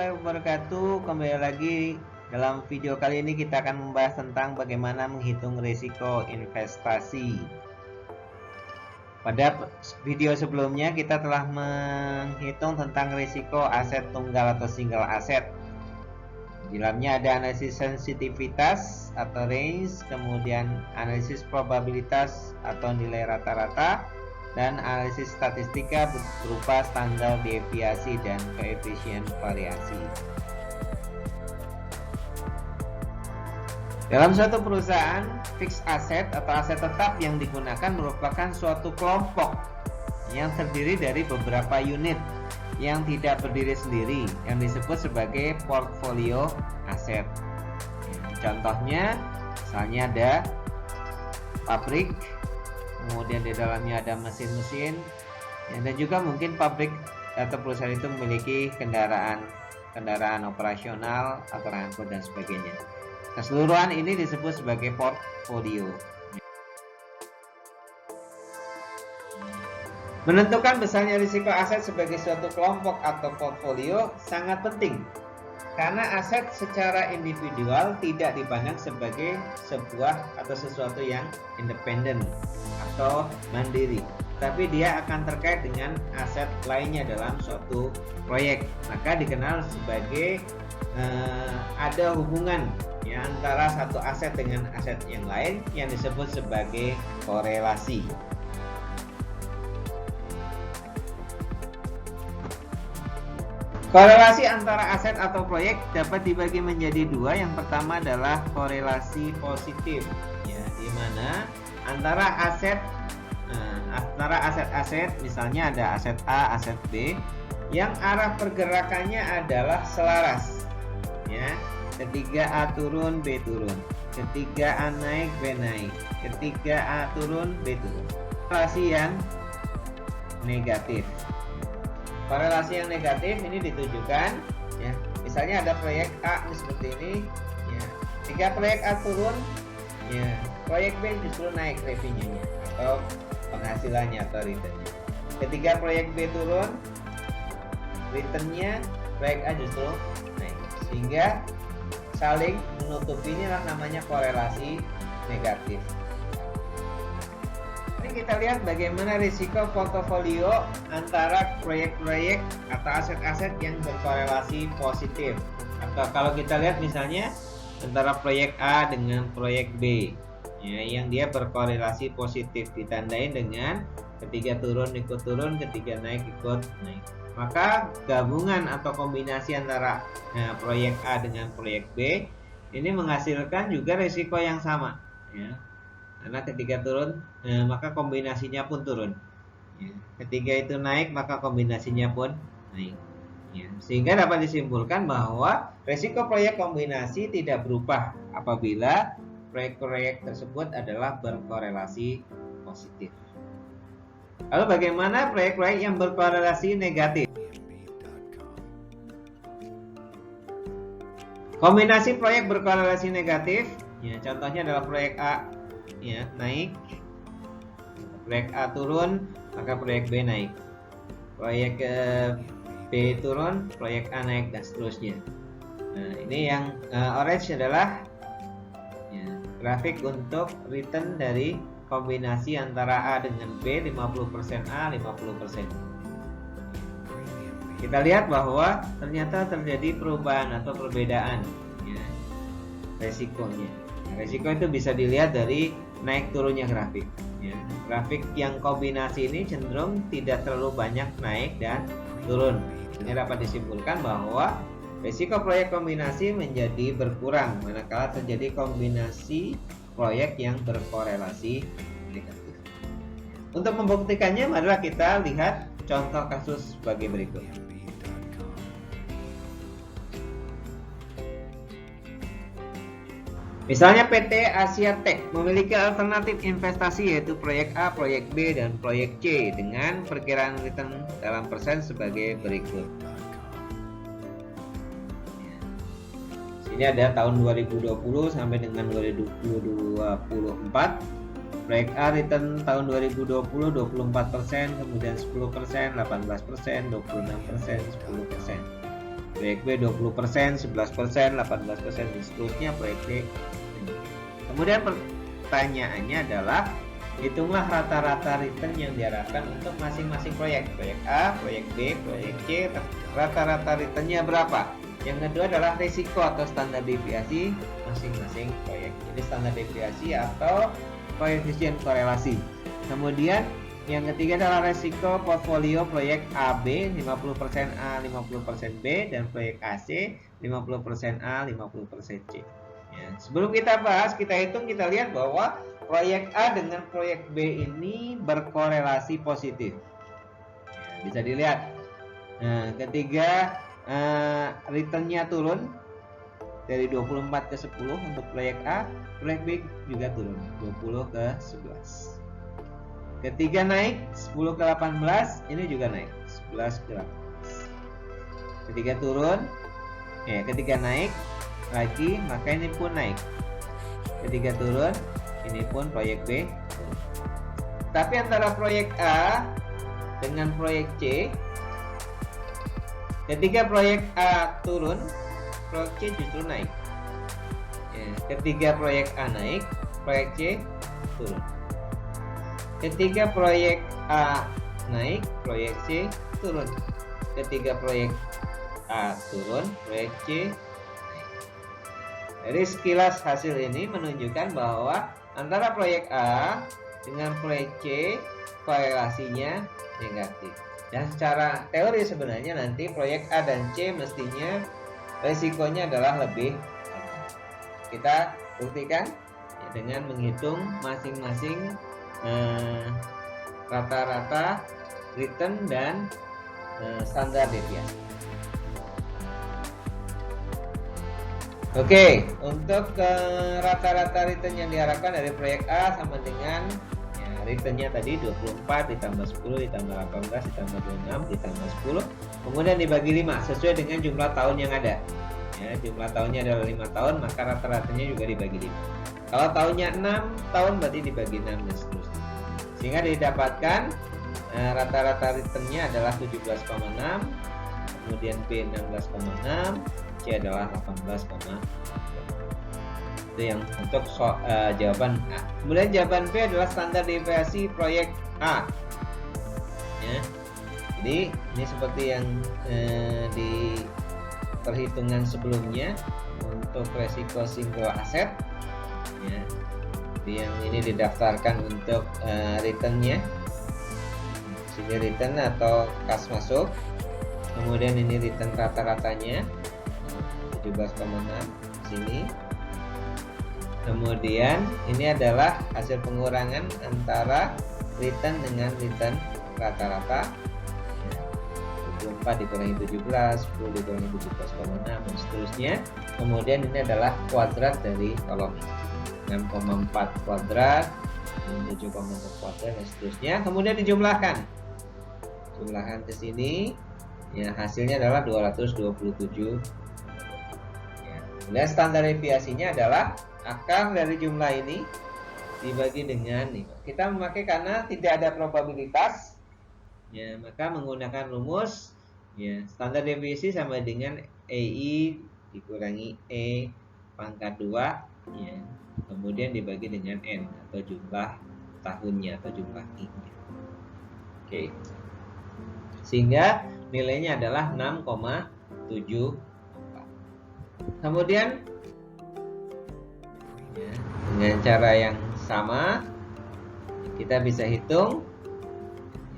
warahmatullahi wabarakatuh. Kembali lagi dalam video kali ini kita akan membahas tentang bagaimana menghitung risiko investasi. Pada video sebelumnya kita telah menghitung tentang risiko aset tunggal atau single aset. Di dalamnya ada analisis sensitivitas atau range, kemudian analisis probabilitas atau nilai rata-rata, dan analisis statistika berupa standar deviasi dan koefisien variasi. Dalam suatu perusahaan, fixed asset atau aset tetap yang digunakan merupakan suatu kelompok yang terdiri dari beberapa unit yang tidak berdiri sendiri, yang disebut sebagai portfolio aset. Contohnya, misalnya ada pabrik, kemudian di dalamnya ada mesin-mesin, dan juga mungkin pabrik atau perusahaan itu memiliki kendaraan operasional atau angkut dan sebagainya. Keseluruhan ini disebut sebagai portfolio. Menentukan besarnya risiko aset sebagai suatu kelompok atau portfolio sangat penting, karena aset secara individual tidak dipandang sebagai sebuah atau sesuatu yang independen atau mandiri, tapi dia akan terkait dengan aset lainnya dalam suatu proyek. Maka dikenal sebagai ada hubungan ya, antara satu aset dengan aset yang lain yang disebut sebagai korelasi. Korelasi antara aset atau proyek dapat dibagi menjadi dua. Yang pertama adalah korelasi positif, ya, di mana antara aset-aset, misalnya ada aset A, aset B, yang arah pergerakannya adalah selaras, ya. Ketika A turun, B turun. Ketika A naik, B naik. Ketika A turun, B turun. Korelasi yang negatif. Korelasi yang negatif ini ditujukan, ya, misalnya ada proyek A seperti ini, ya. Jika proyek A turun, ya, proyek B justru naik revenue-nya atau penghasilannya atau return-nya. Ketika proyek B turun, return-nya proyek A justru naik, sehingga saling menutupi. Inilah namanya korelasi negatif. Kita lihat bagaimana risiko portofolio antara proyek-proyek atau aset-aset yang berkorelasi positif. Atau kalau kita lihat misalnya antara proyek A dengan proyek B, ya, yang dia berkorelasi positif, ditandain dengan ketiga turun ikut turun, ketiga naik ikut naik. Maka gabungan atau kombinasi antara proyek A dengan proyek B ini menghasilkan juga risiko yang sama, ya. Karena ketika turun, maka kombinasinya pun turun. Ya. Ketika itu naik, maka kombinasinya pun naik. Ya. Sehingga dapat disimpulkan bahwa risiko proyek kombinasi tidak berubah apabila proyek-proyek tersebut adalah berkorelasi positif. Lalu bagaimana proyek-proyek yang berkorelasi negatif? Kombinasi proyek berkorelasi negatif, ya, contohnya adalah proyek A, ya, naik, proyek A turun, maka proyek B naik. Proyek B turun, proyek A naik, dan seterusnya. Nah, ini yang orange adalah, ya, grafik untuk return dari kombinasi antara A dengan B, 50% A, 50%. Kita lihat bahwa ternyata terjadi perubahan atau perbedaan, ya, resikonya. Resiko itu bisa dilihat dari naik turunnya grafik, ya. Grafik yang kombinasi ini cenderung tidak terlalu banyak naik dan turun. Ini dapat disimpulkan bahwa risiko proyek kombinasi menjadi berkurang manakala terjadi kombinasi proyek yang berkorelasi negatif. Untuk membuktikannya, marilah kita lihat contoh kasus sebagai berikut. Misalnya PT Asia Tech memiliki alternatif investasi yaitu proyek A, proyek B, dan proyek C dengan perkiraan return dalam persen sebagai berikut. Sini ada tahun 2020 sampai dengan 2024. Proyek A return tahun 2020 24%, kemudian 10%, 18%, 26%, 10%. proyek B 20%, 11%, 18%, dan seterusnya proyek C. Kemudian pertanyaannya adalah hitunglah rata-rata return yang diharapkan untuk masing-masing proyek. Proyek A, proyek B, proyek C, rata-rata returnnya berapa? Yang kedua adalah risiko atau standar deviasi masing-masing proyek. Jadi standar deviasi atau koefisien korelasi. Kemudian yang ketiga adalah risiko portfolio proyek AB 50% A, 50% B, dan proyek AC 50% A, 50% C. Ya, sebelum kita bahas, kita hitung, kita lihat bahwa proyek A dengan proyek B ini berkorelasi positif. Ya, bisa dilihat. Nah, ketiga returnnya turun dari 24 ke 10 untuk proyek A, proyek B juga turun 20 ke 11. Ketiga naik 10 ke 18, ini juga naik 11 ke 18. Ketiga turun, ketiga naik lagi, maka ini pun naik. Ketiga turun, ini pun proyek B turun. Tapi antara proyek A dengan proyek C, ketika proyek A turun, proyek C justru naik. Ketika proyek A naik, proyek C turun. Ketika proyek A naik, proyek C turun. Ketika proyek A turun, proyek C naik. Dari sekilas hasil ini menunjukkan bahwa antara proyek A dengan proyek C korelasinya negatif. Dan secara teori sebenarnya nanti proyek A dan C mestinya resikonya adalah lebih. Kita buktikan dengan menghitung masing-masing rata-rata return dan standar deviasi. Oke, untuk rata-rata return yang diharapkan dari proyek A sama dengan returnnya tadi 24 ditambah 10 ditambah 18 ditambah 26 ditambah 10, kemudian dibagi 5 sesuai dengan jumlah tahun yang ada. Ya, jumlah tahunnya adalah 5 tahun, maka rata-ratanya juga dibagi 5. Kalau tahunnya 6 tahun berarti dibagi 6 dan seterusnya. Sehingga didapatkan rata-rata returnnya adalah 17,6, kemudian B 16,6, C adalah 18,6. Itu yang untuk jawaban A. Kemudian jawaban B adalah standar deviasi proyek A. Ya. Jadi ini seperti yang di perhitungan sebelumnya untuk resiko single asset. Ya. Jadi yang ini didaftarkan untuk returnnya, sini return atau kas masuk. Kemudian ini return rata-ratanya 17,6 sini. Kemudian ini adalah hasil pengurangan antara return dengan return rata-rata. 24 dikurangi 17, 10 dikurangi 17,6 dan seterusnya. Kemudian ini adalah kuadrat dari kolom 6,4 kuadrat, 7,6 kuadrat dan seterusnya. Kemudian dijumlahkan. Jumlahkan ke sini. Ya, hasilnya adalah 227. Ya. Kemudian standar deviasinya adalah akar dari jumlah ini dibagi dengan 5. Kita memakai karena tidak ada probabilitas, ya, maka menggunakan rumus, ya, standar deviasi sama dengan EI dikurangi E pangkat 2, ya, kemudian dibagi dengan N atau jumlah tahunnya atau jumlah I-nya. Oke. Sehingga nilainya adalah 6,7. Kemudian ya, dengan cara yang sama kita bisa hitung,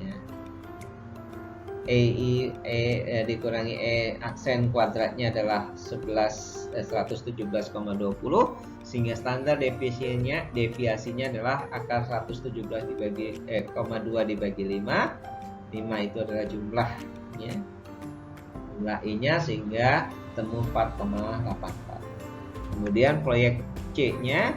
ya, dikurangi E aksen kuadratnya adalah 117,20, sehingga standar deviasinya adalah akar 117 dibagi 2 dibagi 5. 5 itu adalah jumlahnya, jumlah I-nya, sehingga temu 4,84. Kemudian proyek C-nya,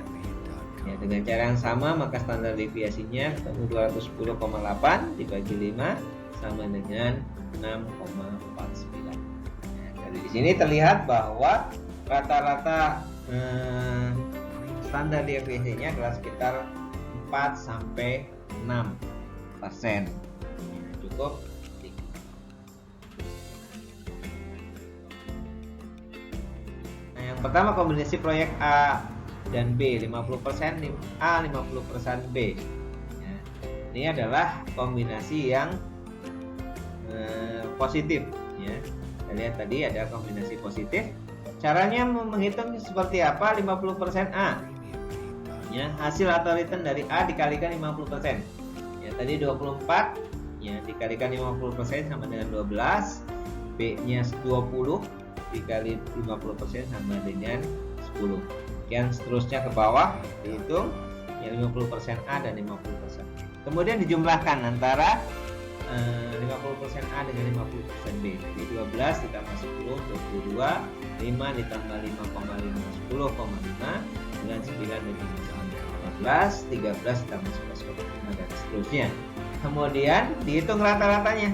ya, dengan cara yang sama, maka standar deviasinya ketemu 210,8 dibagi 5 sama dengan 6,49. Nah, dari sini terlihat bahwa rata-rata standar deviasinya adalah sekitar 4 sampai 6%. Cukup tinggi. pertama kombinasi proyek A dan B, 50% A, 50% B. Ya, ini adalah kombinasi yang positif. Ya, kita lihat tadi ada kombinasi positif. Caranya menghitung seperti apa? 50% A. Ya, hasil atau return dari A dikalikan 50%. Ya, tadi 24, ya dikalikan 50% sama dengan 12. B-nya 20 dikali 50% sama dengan 10. Kemudian seterusnya ke bawah dihitung, ya 50% A dan 50%. Kemudian dijumlahkan antara 50% A dengan 50% B. Jadi 12 ditambah 10, 22, 5 ditambah 5,5, 10,5, dengan 9 ditambah 14, 13 ditambah 11,5 dan seterusnya. Kemudian dihitung rata-ratanya,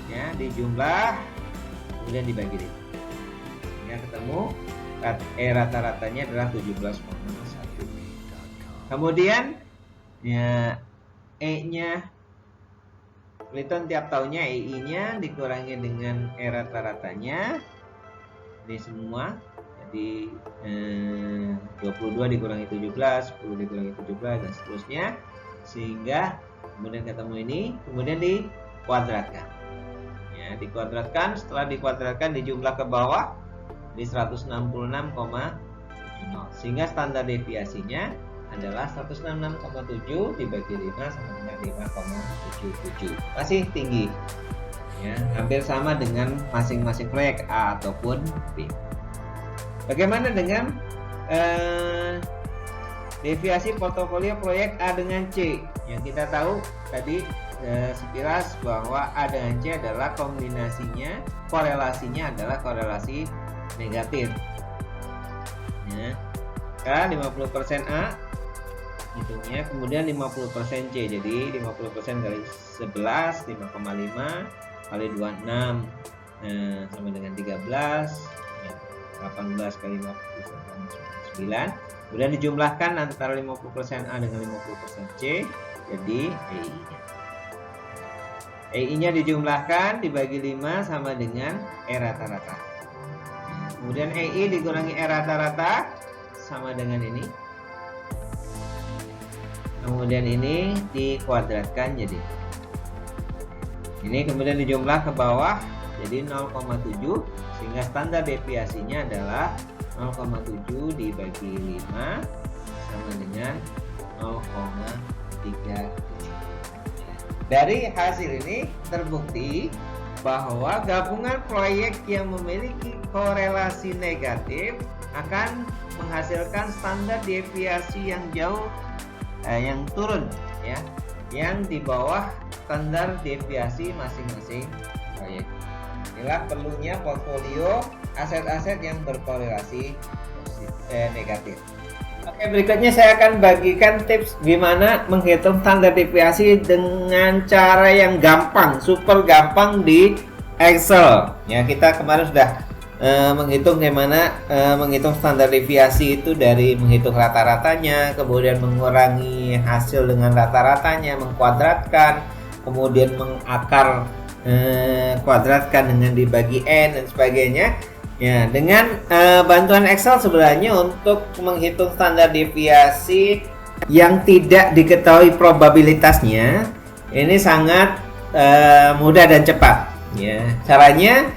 ya dijumlah, kemudian dibagi 5. Sehingga ketemu rata-ratanya adalah 17,1. Kemudian ya E-nya return tiap tahunnya, EI-nya dikurangi dengan rata-ratanya. Ini semua. Jadi 22 dikurangi 17, 10 dikurangi 17 dan seterusnya. Sehingga kemudian ketemu ini, kemudian dikuadratkan. Ya, dikuadratkan, setelah dikuadratkan dijumlah ke bawah di 166,70. Sehingga standar deviasinya adalah 166,7 dibagi 5 sama dengan 5,77. Masih tinggi. Ya, hampir sama dengan masing-masing proyek A ataupun B. Bagaimana dengan deviasi portofolio proyek A dengan C? Yang kita tahu tadi sekilas bahwa A dengan C adalah kombinasinya, korelasinya adalah korelasi negatif. Ya. Kan 50% A hitungnya, kemudian 50% C. Jadi 50% kali 11 5,5 kali 26 sama dengan 13. 18 kali 50 sama 9. Kemudian dijumlahkan antara 50% A dengan 50% C, jadi EI-nya. EI-nya dijumlahkan dibagi 5 sama dengan E rata-rata. Kemudian EI dikurangi E rata-rata sama dengan ini. Kemudian ini dikuadratkan jadi ini, kemudian dijumlah ke bawah jadi 0,7, sehingga standar deviasinya adalah 0,7 dibagi 5 sama dengan 0,37. Dari hasil ini terbukti bahwa gabungan proyek yang memiliki korelasi negatif akan menghasilkan standar deviasi yang jauh yang turun, ya, yang di bawah standar deviasi masing-masing proyek. Inilah perlunya portfolio aset-aset yang berkorelasi negatif. Oke, berikutnya saya akan bagikan tips gimana menghitung standar deviasi dengan cara yang gampang, super gampang di Excel. Ya, kita kemarin sudah menghitung gimana menghitung standar deviasi itu dari menghitung rata-ratanya, kemudian mengurangi hasil dengan rata-ratanya, mengkuadratkan, kemudian mengakar kuadratkan dengan dibagi N dan sebagainya. Ya, dengan bantuan Excel sebenarnya untuk menghitung standar deviasi yang tidak diketahui probabilitasnya ini sangat mudah dan cepat. Ya, caranya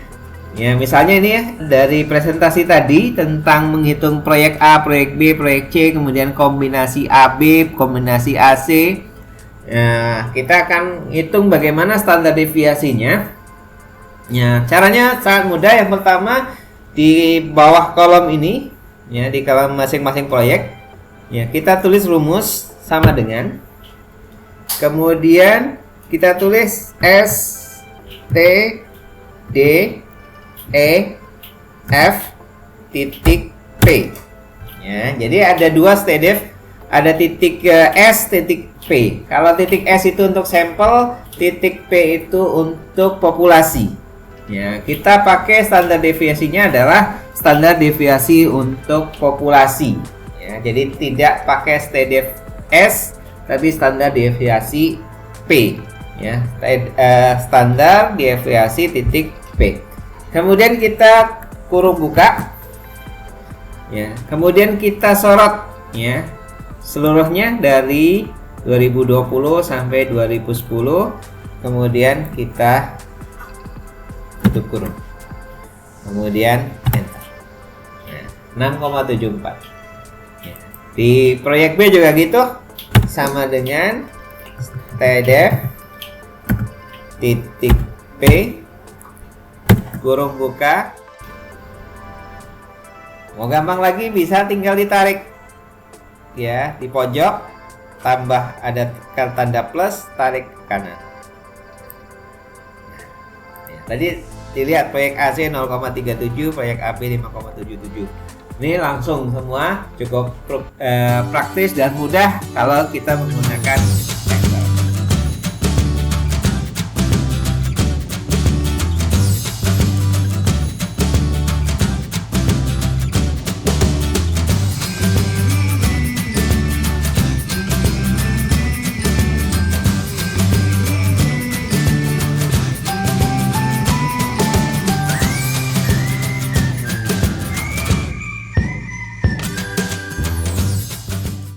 ya misalnya ini ya dari presentasi tadi tentang menghitung proyek A, proyek B, proyek C, kemudian kombinasi AB, kombinasi AC. Ya, kita akan hitung bagaimana standar deviasinya. Ya, caranya sangat mudah. Yang pertama, di bawah kolom ini, ya di kolom masing-masing proyek, ya kita tulis rumus sama dengan, kemudian kita tulis S T D E F titik P. Ya, jadi ada dua STDF, ada titik S, titik P. Kalau titik S itu untuk sampel, titik P itu untuk populasi. Ya, kita pakai standar deviasinya adalah standar deviasi untuk populasi. Ya, jadi tidak pakai STDF S, tapi standar deviasi P. Ya, standar deviasi titik P. Kemudian kita kurung buka. Ya, kemudian kita sorot ya seluruhnya dari 2020 sampai 2010, kemudian kita tutup kurung, kemudian enter. Nah, 6,74. Ya. Di proyek B juga gitu, sama dengan TDF titik P kurung buka. Mau gampang lagi bisa tinggal ditarik ya di pojok, tambah ada tanda plus, tarik ke kanan. Ya, tadi dilihat proyek AC 0,37, proyek AB 5,77. Ini langsung semua, cukup praktis dan mudah kalau kita menggunakan